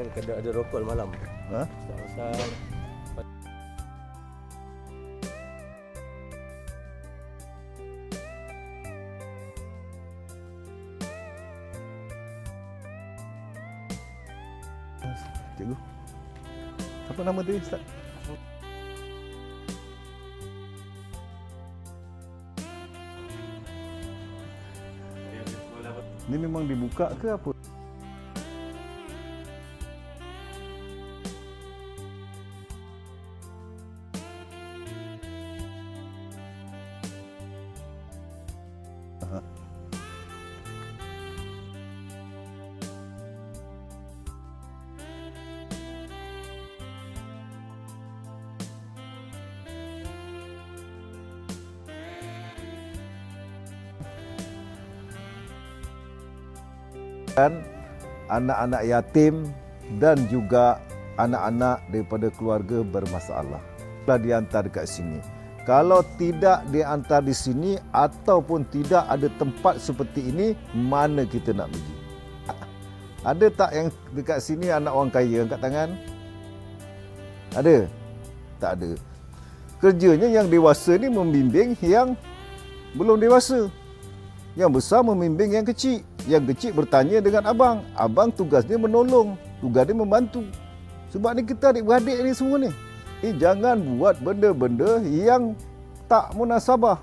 ada rokol malam. Ha? Pasal Cikgu. Apa nama dia, Ustaz? Ni memang dibuka ke apa? Dan anak-anak yatim dan juga anak-anak daripada keluarga bermasalah. Telah dihantar dekat sini. Kalau tidak dihantar di sini ataupun tidak ada tempat seperti ini, mana kita nak pergi? Ada tak yang dekat sini anak orang kaya angkat tangan? Ada? Tak ada. Kerjanya yang dewasa ni membimbing yang belum dewasa. Yang besar membimbing yang kecil. Yang kecil bertanya dengan abang. Abang tugasnya menolong. Tugas dia membantu. Sebab ni kita adik-beradik ni semua ni. Jangan buat benda-benda yang tak munasabah.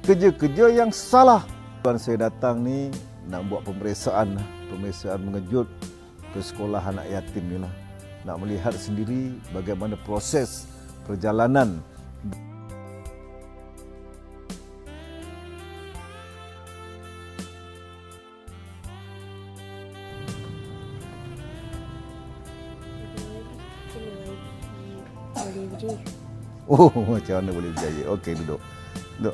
Kerja-kerja yang salah. Tuan saya datang ni nak buat pemeriksaan. Pemeriksaan mengejut ke sekolah anak yatim ni lah. Nak melihat sendiri bagaimana proses perjalanan. Oh, macam mana boleh berjaya? Okey, duduk. Duduk.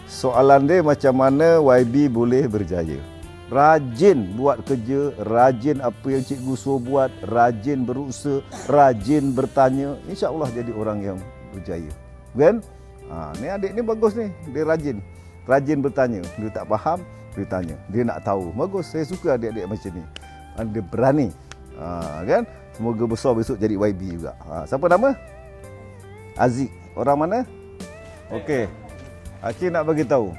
Soalan dia macam mana YB boleh berjaya? Rajin buat kerja, rajin apa yang cikgu suruh buat, rajin berusaha, rajin bertanya, insya-Allah jadi orang yang berjaya. Kan? Ni adik ni bagus ni, dia rajin. Rajin bertanya, dia tak faham, dia tanya. Dia nak tahu. Bagus, saya suka adik-adik macam ni. Dia berani. Kan? Semoga besar besok jadi YB juga. Siapa nama? Aziz. Orang mana? Okey. Acik nak bagi tahu.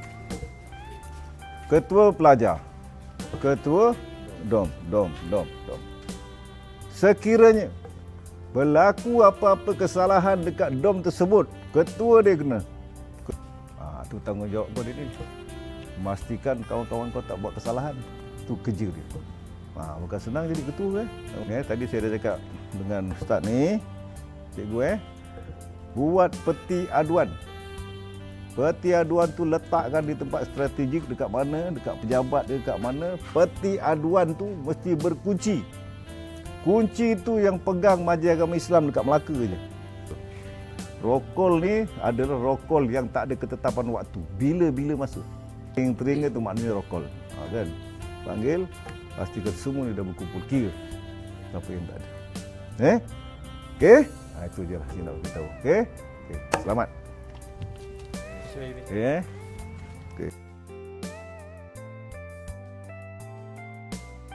Ketua pelajar. Ketua dom. Sekiranya berlaku apa-apa kesalahan dekat dom tersebut, ketua dia kena. Tu tanggungjawab kau dia ni. Memastikan kawan-kawan kau tak buat kesalahan. Tu kerja dia. Bukan senang jadi ketua tadi saya dah cakap dengan ustaz ni, cikgu buat peti aduan. Peti aduan tu letakkan di tempat strategik dekat mana, dekat pejabat dekat mana. Peti aduan tu mesti berkunci. Kunci tu yang pegang Majlis Agama Islam dekat Melaka je. Rokol ni adalah rokol yang tak ada ketetapan waktu. Bila-bila masuk. Teringat tu maknanya rokol. Kan? Panggil, pastikan semua ni dah berkumpul. Kira apa yang tak ada. Okey? Itu je lah saya nak beritahu. Okey? Selamat. Okey.